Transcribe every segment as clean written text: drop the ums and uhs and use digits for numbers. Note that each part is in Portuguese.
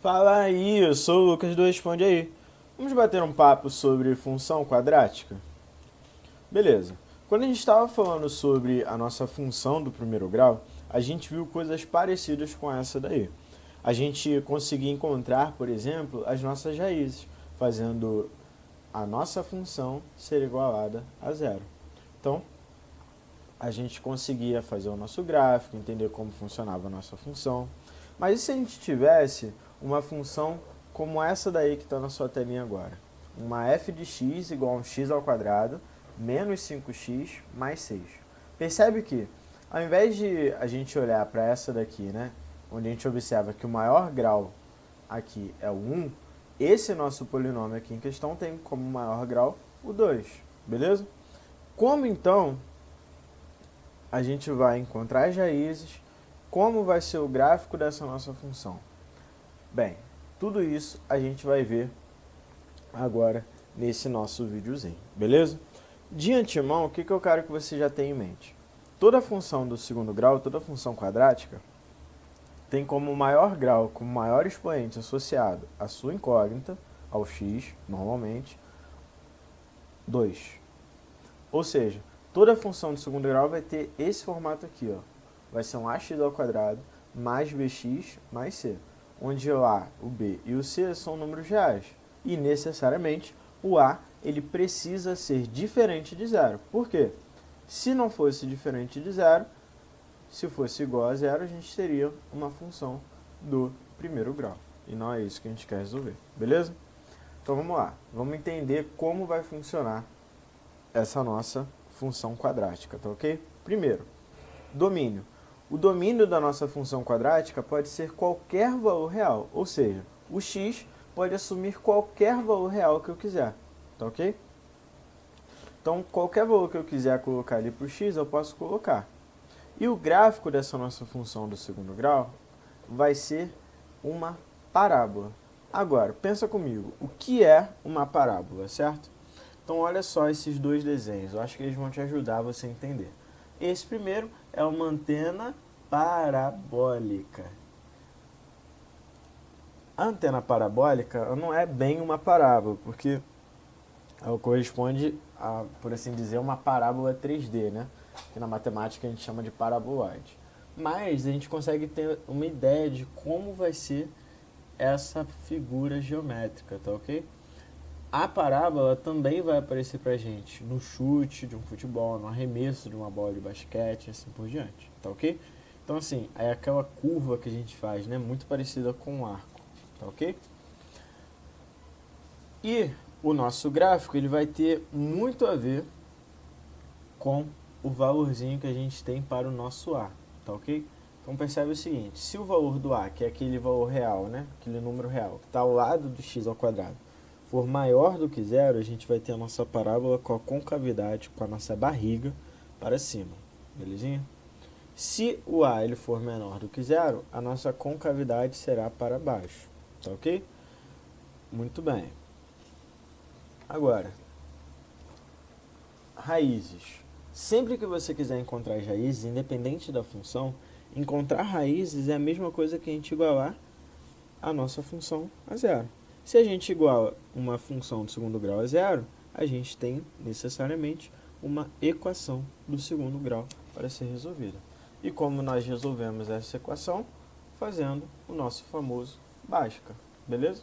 Fala aí, eu sou o Lucas do Responde Aí. Vamos bater um papo sobre função quadrática? Beleza. Quando a gente estava falando sobre a nossa função do primeiro grau, a gente viu coisas parecidas com essa daí. A gente conseguia encontrar, por exemplo, as nossas raízes, fazendo a nossa função ser igualada a zero. Então, a gente conseguia fazer o nosso gráfico, entender como funcionava a nossa função. Mas e se a gente tivesse uma função como essa daí que está na sua telinha agora? Uma f de x igual a um x ao quadrado menos 5x mais 6. Percebe que, ao invés de a gente olhar para essa daqui, né, onde a gente observa que o maior grau aqui é o 1, esse nosso polinômio aqui em questão tem como maior grau o 2, beleza? Como então a gente vai encontrar as raízes, como vai ser o gráfico dessa nossa função? Bem, tudo isso a gente vai ver agora nesse nosso videozinho, beleza? De antemão, o que eu quero que você já tenha em mente? Toda função do segundo grau, toda função quadrática, tem como maior grau, como maior expoente associado à sua incógnita, ao x, normalmente, 2. Ou seja, toda função do segundo grau vai ter esse formato aqui, ó. Vai ser um ax ao quadrado mais bx mais c, onde o a, o b e o c são números reais. E necessariamente o a ele precisa ser diferente de zero. Por quê? Se não fosse diferente de zero, se fosse igual a zero, a gente teria uma função do primeiro grau. E não é isso que a gente quer resolver, beleza? Então vamos lá, vamos entender como vai funcionar essa nossa função quadrática, tá ok? Primeiro, domínio. O domínio da nossa função quadrática pode ser qualquer valor real, ou seja, o x pode assumir qualquer valor real que eu quiser, tá ok? Então, qualquer valor que eu quiser colocar ali para o x, eu posso colocar. E o gráfico dessa nossa função do segundo grau vai ser uma parábola. Agora, pensa comigo, o que é uma parábola, certo? Então, olha só esses dois desenhos, eu acho que eles vão te ajudar você a entender. Esse primeiro é uma antena parabólica. A antena parabólica não é bem uma parábola, porque ela corresponde a, por assim dizer, uma parábola 3D, né? Que na matemática a gente chama de paraboloide. Mas a gente consegue ter uma ideia de como vai ser essa figura geométrica, tá ok? A parábola também vai aparecer pra gente no chute de um futebol, no arremesso de uma bola de basquete, assim por diante, tá ok? Então assim, é aquela curva que a gente faz, né? Muito parecida com um arco, tá ok? E o nosso gráfico ele vai ter muito a ver com o valorzinho que a gente tem para o nosso A, tá ok? Então percebe o seguinte, se o valor do A, que é aquele valor real, né, aquele número real, que está ao lado do x ao quadrado, for maior do que zero, a gente vai ter a nossa parábola com a concavidade, com a nossa barriga para cima, belezinha? Se o A ele for menor do que zero, a nossa concavidade será para baixo, tá ok? Muito bem. Agora, raízes. Sempre que você quiser encontrar as raízes, independente da função, encontrar raízes é a mesma coisa que a gente igualar a nossa função a zero. Se a gente iguala uma função do segundo grau a zero, a gente tem necessariamente uma equação do segundo grau para ser resolvida. E como nós resolvemos essa equação? Fazendo o nosso famoso Bhaskara, beleza?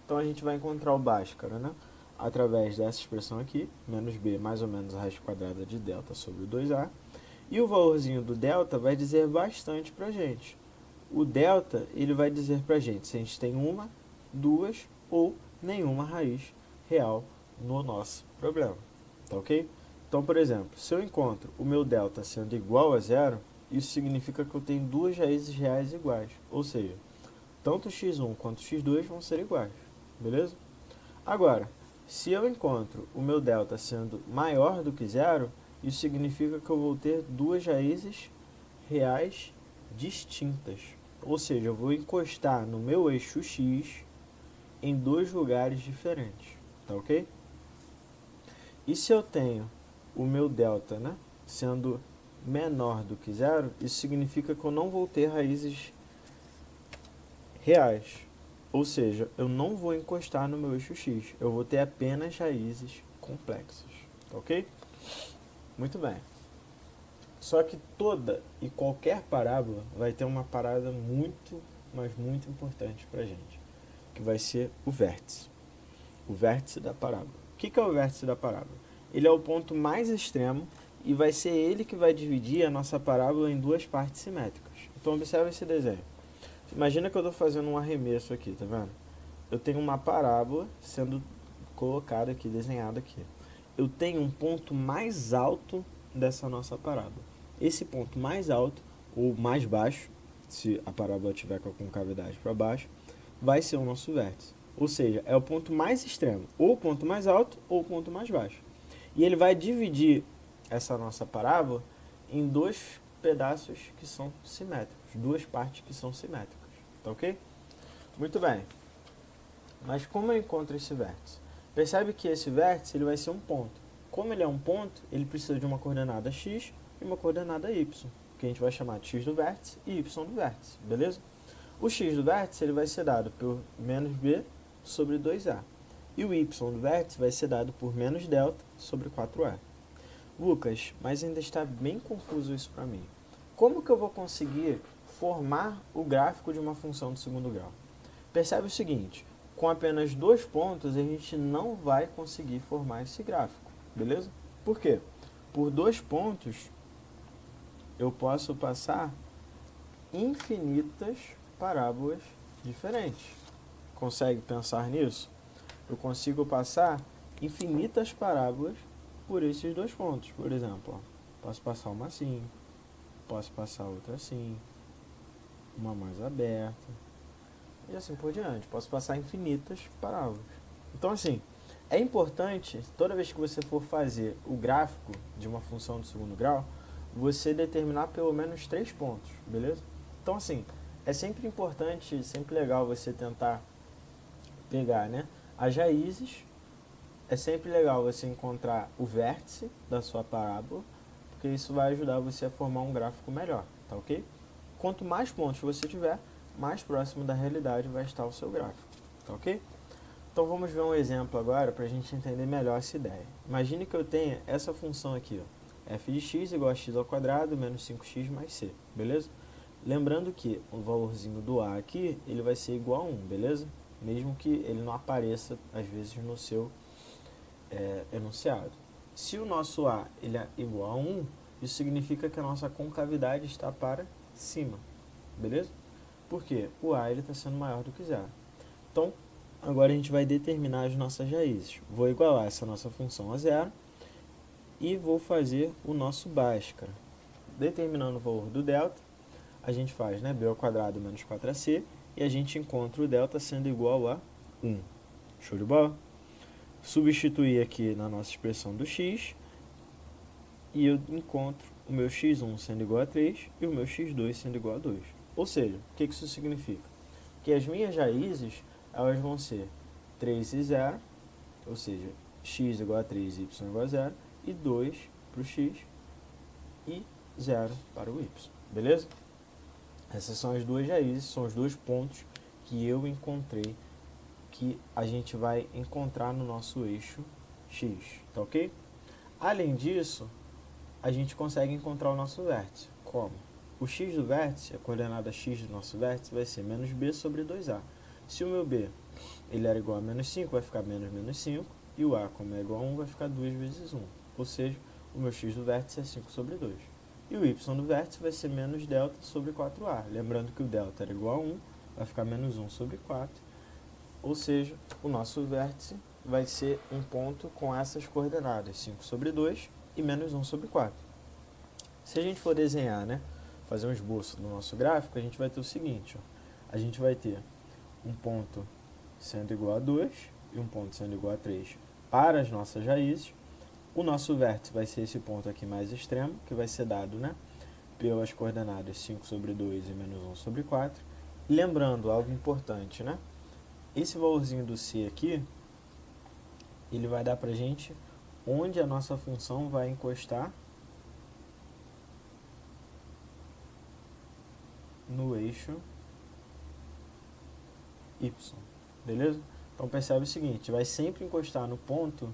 Então a gente vai encontrar o Bhaskara, né? Através dessa expressão aqui, menos b mais ou menos a raiz quadrada de delta sobre o 2a. E o valorzinho do delta vai dizer bastante para a gente. O delta ele vai dizer para a gente se a gente tem uma, duas ou nenhuma raiz real no nosso problema, tá ok? Então, por exemplo, se eu encontro o meu delta sendo igual a zero, isso significa que eu tenho duas raízes reais iguais, ou seja, tanto x1 quanto x2 vão ser iguais, beleza? Agora, se eu encontro o meu delta sendo maior do que zero, isso significa que eu vou ter duas raízes reais distintas. Ou seja, eu vou encostar no meu eixo x em dois lugares diferentes, tá ok? E se eu tenho o meu delta, né, sendo menor do que zero, isso significa que eu não vou ter raízes reais. Ou seja, eu não vou encostar no meu eixo x, eu vou ter apenas raízes complexas, tá ok? Muito bem. Só que toda e qualquer parábola vai ter uma parada muito, mas muito importante pra gente, que vai ser o vértice. O vértice da parábola. O que é o vértice da parábola? Ele é o ponto mais extremo e vai ser ele que vai dividir a nossa parábola em duas partes simétricas. Então observe esse desenho. Imagina que eu estou fazendo um arremesso aqui, tá vendo? Eu tenho uma parábola sendo colocada aqui, desenhada aqui. Eu tenho um ponto mais alto dessa nossa parábola. Esse ponto mais alto, ou mais baixo, se a parábola tiver com a concavidade para baixo, vai ser o nosso vértice. Ou seja, é o ponto mais extremo, ou o ponto mais alto ou o ponto mais baixo. E ele vai dividir essa nossa parábola em dois pedaços que são simétricos, duas partes que são simétricas, tá ok? Muito bem. Mas como eu encontro esse vértice? Percebe que esse vértice ele vai ser um ponto. Como ele é um ponto, ele precisa de uma coordenada x e uma coordenada y, que a gente vai chamar de x do vértice e y do vértice, beleza? O x do vértice ele vai ser dado por menos b sobre 2a. E o y do vértice vai ser dado por menos delta sobre 4a. Lucas, mas ainda está bem confuso isso para mim. Como que eu vou conseguir formar o gráfico de uma função do segundo grau? Percebe o seguinte, com apenas 2 pontos a gente não vai conseguir formar esse gráfico, beleza? Por quê? Por 2 pontos eu posso passar infinitas parábolas diferentes. Consegue pensar nisso? Eu consigo passar infinitas parábolas por esses 2 pontos. Por exemplo, ó, posso passar uma assim, posso passar outra assim, uma mais aberta, e assim por diante. Posso passar infinitas parábolas. Então, assim, é importante, toda vez que você for fazer o gráfico de uma função do segundo grau, você determinar pelo menos 3 pontos, beleza? Então, assim, é sempre importante, sempre legal você tentar pegar, né, as raízes. É sempre legal você encontrar o vértice da sua parábola, porque isso vai ajudar você a formar um gráfico melhor, tá ok? Quanto mais pontos você tiver, mais próximo da realidade vai estar o seu gráfico, tá ok? Então vamos ver um exemplo agora para a gente entender melhor essa ideia. Imagine que eu tenha essa função aqui, ó, f de x igual a x ao quadrado menos 5x mais c, beleza? Lembrando que o valorzinho do a aqui, ele vai ser igual a 1, beleza? Mesmo que ele não apareça, às vezes, no seu enunciado. Se o nosso a ele é igual a 1, isso significa que a nossa concavidade está para cima, beleza? Por quê? O a está sendo maior do que zero. Então, agora a gente vai determinar as nossas raízes. Vou igualar essa nossa função a zero e vou fazer o nosso Bhaskara. Determinando o valor do delta, a gente faz, né, b ao quadrado menos 4ac e a gente encontra o delta sendo igual a 1. Show de bola? Substituir aqui na nossa expressão do x e eu encontro o meu x1 sendo igual a 3 e o meu x2 sendo igual a 2. Ou seja, o que isso significa? Que as minhas raízes elas vão ser 3 e 0, ou seja, x igual a 3 e y igual a 0, e 2 para o x e 0 para o y. Beleza? Essas são as duas raízes, são os dois pontos que eu encontrei, que a gente vai encontrar no nosso eixo x, tá ok? Além disso, a gente consegue encontrar o nosso vértice. Como? O x do vértice, a coordenada x do nosso vértice, vai ser menos b sobre 2a. Se o meu b ele era igual a menos 5, vai ficar menos 5, e o a, como é igual a 1, vai ficar 2 vezes 1. Ou seja, o meu x do vértice é 5 sobre 2. E o y do vértice vai ser menos delta sobre 4a. Lembrando que o delta era igual a 1, vai ficar menos 1 sobre 4. Ou seja, o nosso vértice vai ser um ponto com essas coordenadas, 5 sobre 2 e menos 1 sobre 4. Se a gente for desenhar, né, fazer um esboço do nosso gráfico, a gente vai ter o seguinte, ó, a gente vai ter um ponto sendo igual a 2 e um ponto sendo igual a 3 para as nossas raízes. O nosso vértice vai ser esse ponto aqui mais extremo, que vai ser dado, né, pelas coordenadas 5 sobre 2 e menos 1 sobre 4. Lembrando algo importante, né? Esse valorzinho do c aqui, ele vai dar pra gente onde a nossa função vai encostar no eixo y, beleza? Então percebe o seguinte, vai sempre encostar no ponto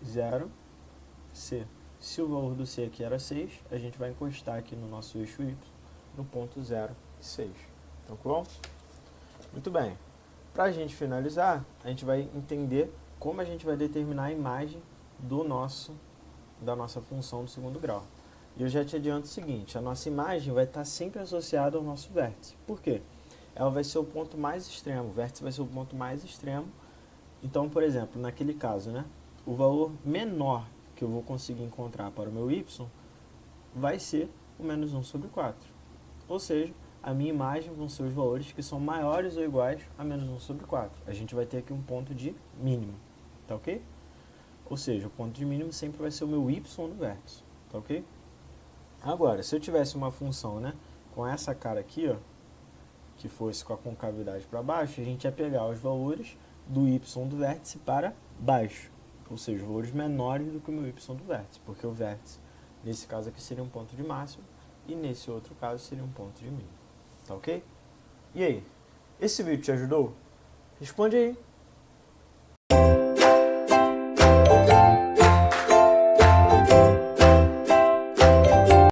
0, c. Se o valor do c aqui era 6, a gente vai encostar aqui no nosso eixo y, no ponto 0 e 6. Tá bom? Muito bem. Para a gente finalizar, a gente vai entender como a gente vai determinar a imagem da nossa função do segundo grau. E eu já te adianto o seguinte, a nossa imagem vai estar sempre associada ao nosso vértice. Por quê? Ela vai ser o ponto mais extremo, o vértice vai ser o ponto mais extremo. Então, por exemplo, naquele caso, né, o valor menor que eu vou conseguir encontrar para o meu y vai ser o menos 1 sobre 4. Ou seja, a minha imagem vão ser os valores que são maiores ou iguais a menos 1 sobre 4. A gente vai ter aqui um ponto de mínimo, tá ok? Ou seja, o ponto de mínimo sempre vai ser o meu y no vértice, tá ok? Agora, se eu tivesse uma função, né, com essa cara aqui, ó, que fosse com a concavidade para baixo, a gente ia pegar os valores do y do vértice para baixo, ou seja, valores menores do que o meu y do vértice, porque o vértice, nesse caso aqui, seria um ponto de máximo, e nesse outro caso seria um ponto de mínimo, tá ok? E aí, esse vídeo te ajudou? Responde aí!